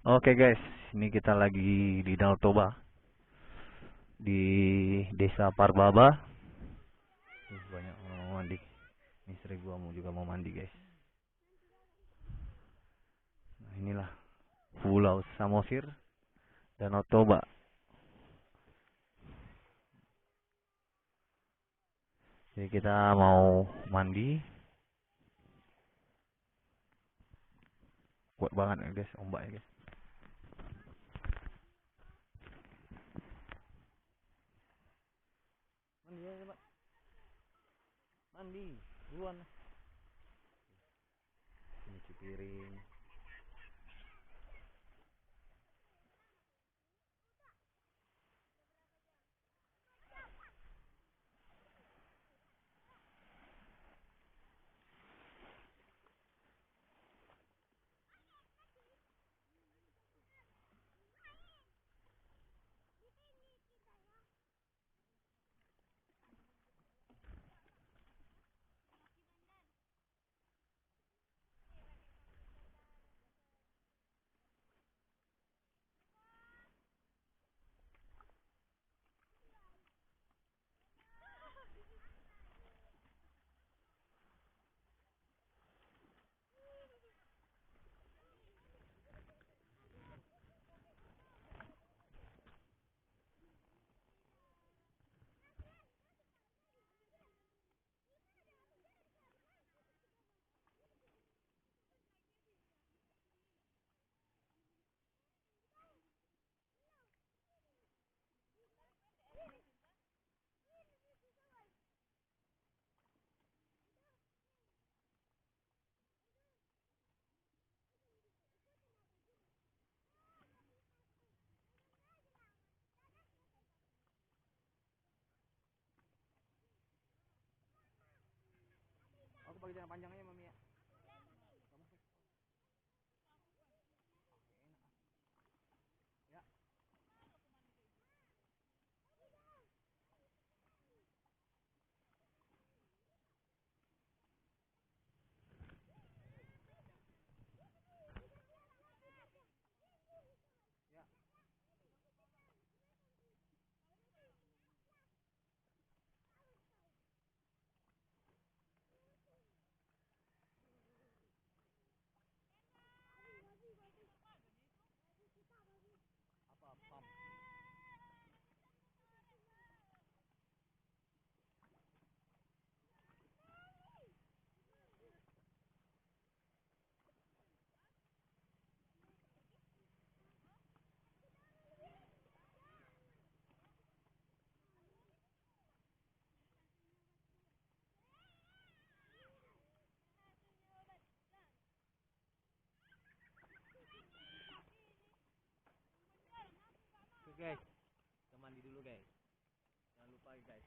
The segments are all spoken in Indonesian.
Oke guys, ini kita lagi di Danau Toba di Desa Parbaba. Tuh, banyak orang mau mandi. Ini istri gua juga mau mandi guys. Nah inilah Pulau Samosir, Danau Toba. Jadi kita mau mandi. Kuat banget ya guys, ombak ya guys. Mandi ya Pak. Mandi. Duluan. Cuci piring. Aku pakai celana panjangnya Mami ya. Ya. Apa pam? Oke guys, kita mandi dulu guys. Jangan lupa guys,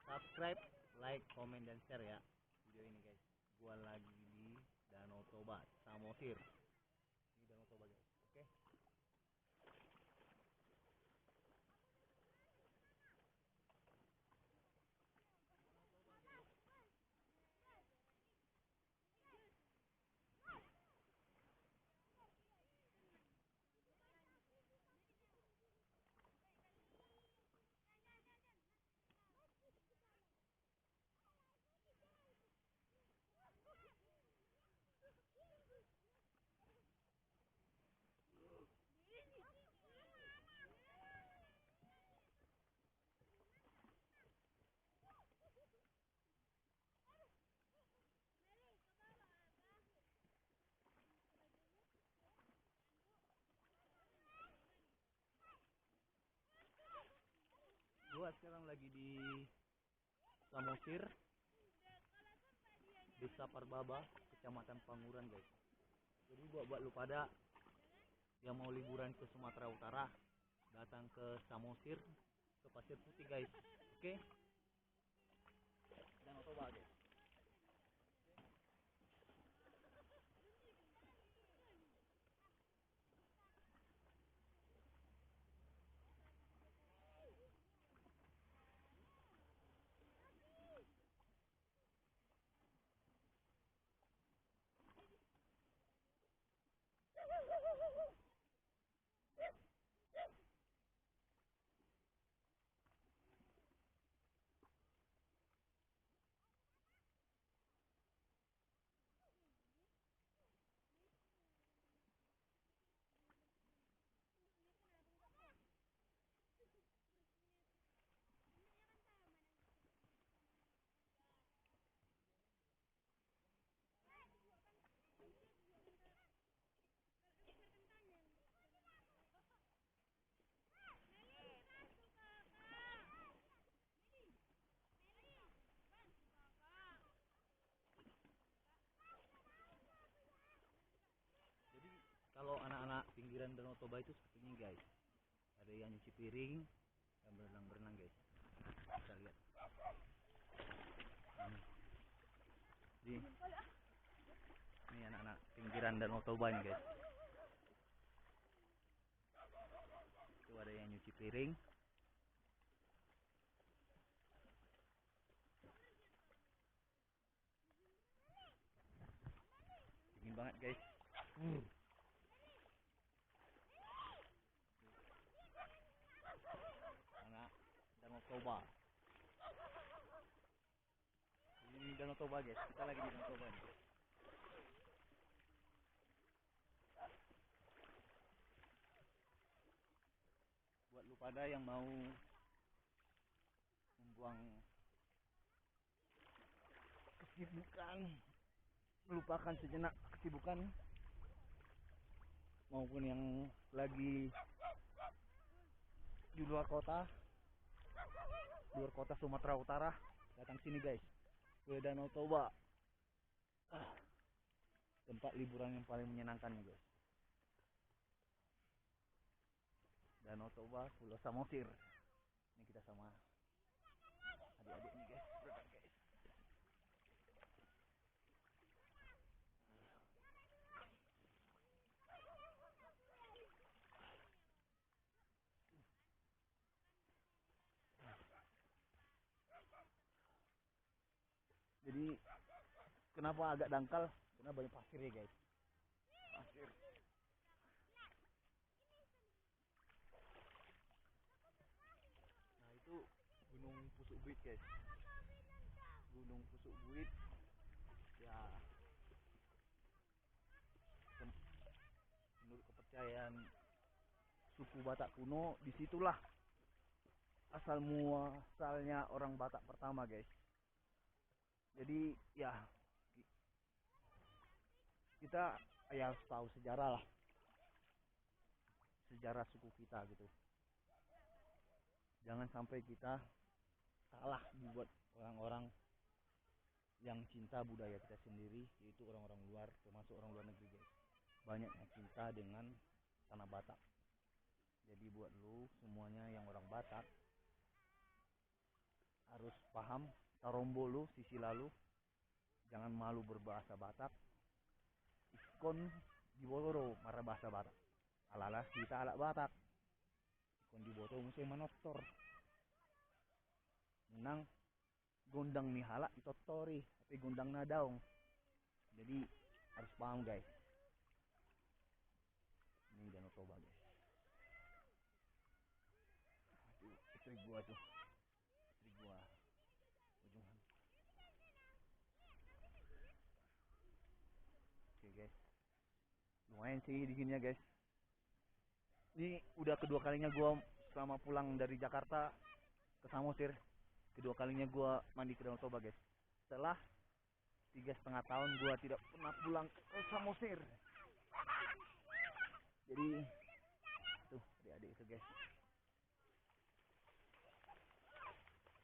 subscribe, like, komen, dan share ya video ini guys. Gua lagi di Danau Toba, Samosir. Ini Danau Toba guys. Oke. Gua sekarang lagi di Samosir, Desa Parbaba, Kecamatan Panguran guys. Jadi buat lu pada yang mau liburan ke Sumatera Utara, datang ke Samosir, ke Pasir Putih guys. Oke. Danau Toba guys. pinggiran Danau Toba itu seperti ini guys. Ada yang nyuci piring dan berenang-berenang guys. Kita lihat. Ini anak-anak pinggiran Danau Toba ini guys. Itu ada yang nyuci piring. Dingin banget guys. Anak Danau Toba. Ini Danau Toba guys. Kita lagi di Danau Toba nih. Buat lu pada yang mau membuang kesibukan, melupakan sejenak kesibukan, maupun yang lagi di luar kota Sumatera Utara, datang sini guys, ke Danau Toba. Tempat liburan yang paling menyenangkan nih guys. Danau Toba, Pulau Samosir. Ini kita sama adik-adik nih guys, berenang guys. Jadi kenapa agak dangkal? Karena banyak pasir ya guys. Pasir. Nah itu Gunung Pusuk Buit guys. Gunung Pusuk Buit. Ya. Menurut kepercayaan suku Batak kuno, disitulah asal muasalnya orang Batak pertama guys. Jadi ya kita ya harus tahu sejarah lah, sejarah suku kita gitu. Jangan sampai kita salah dibuat orang-orang yang cinta budaya kita sendiri, yaitu orang-orang luar, termasuk orang luar negeri guys. Banyak yang cinta dengan tanah Batak. Jadi buat lu semuanya yang orang Batak harus paham tarombo lu, sisi lalu. Jangan malu berbahasa Batak. Iskon di Boloro marah bahasa Batak. Alalah kita alak Batak. Iskon di Boto musim manotor. Menang gondang mihala itotori, tapi gondang nadaung. Jadi harus paham guys. Ini Danau Toba guys. Aduh, istri gua tuh. Istri gua. Ujungan. Oke guys. Lumayan sih di sini ya guys. Ini udah kedua kalinya gua selama pulang dari Jakarta ke Samosir. Kedua kalinya gua mandi ke Danau Toba guys. Setelah 3,5 tahun gua tidak pernah pulang ke Samosir. Jadi tuh adik-adik itu guys,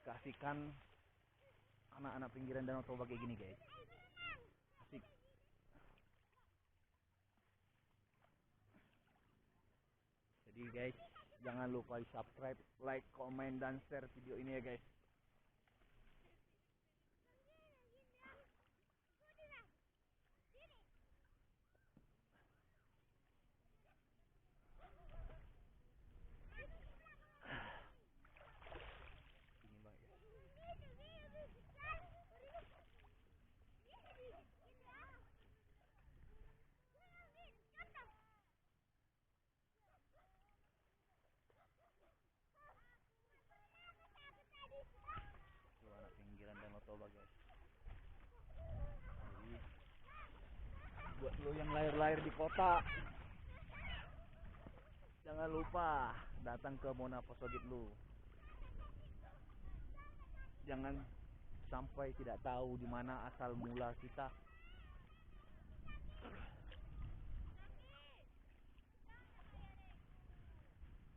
kasihkan anak-anak pinggiran Danau Toba kayak gini guys. Asik. Jadi guys, jangan lupa di subscribe, like, komen, dan share video ini ya guys. Ini banget guys. Tuh anak pinggiran Danau Toba guys. Jadi buat lo yang lahir-lahir di kota, jangan lupa datang ke Mona Posogit lu. Jangan sampai tidak tahu di mana asal mula kita.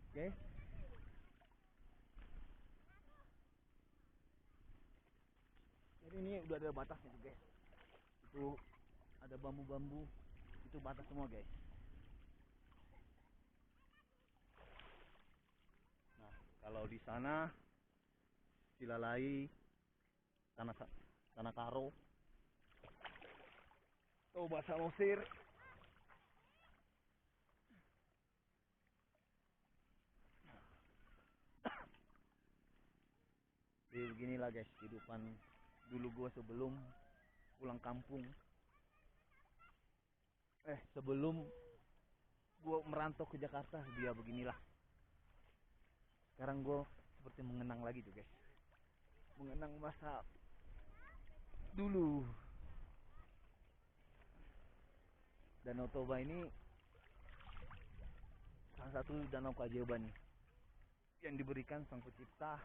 Oke. Jadi ini udah ada batasnya tuh guys. Itu ada bambu-bambu, itu batas semua guys. Kalau di sana Cilalai, Tanah Tanah Karo, Toba Samosir. Jadi beginilah guys kehidupan dulu gua sebelum pulang kampung. Sebelum gua merantau ke Jakarta, dia beginilah. Sekarang gua seperti mengenang lagi tuh guys. Mengenang masa dulu. Danau Toba ini salah satu danau keajaiban yang diberikan Sang Pencipta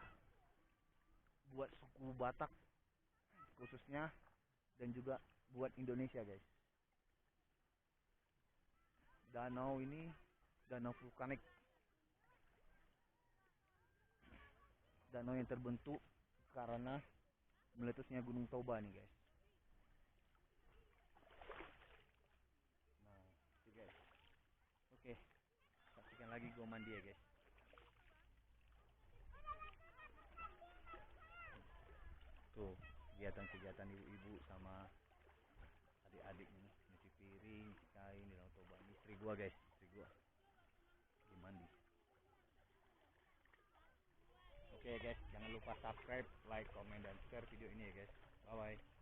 buat suku Batak khususnya, dan juga buat Indonesia guys. Danau ini danau vulkanik, danau yang terbentuk karena meletusnya Gunung Toba nih guys. Nah itu guys, oke, saksikan lagi gua mandi ya guys. Tuh kegiatan-kegiatan ibu-ibu sama adik-adik nih, nyuci piring, nyuci kain di Danau Toba. Ini istri gua guys, istri gua lagi mandi. Oke guys, jangan lupa subscribe, like, komen, dan share video ini ya guys. Bye bye.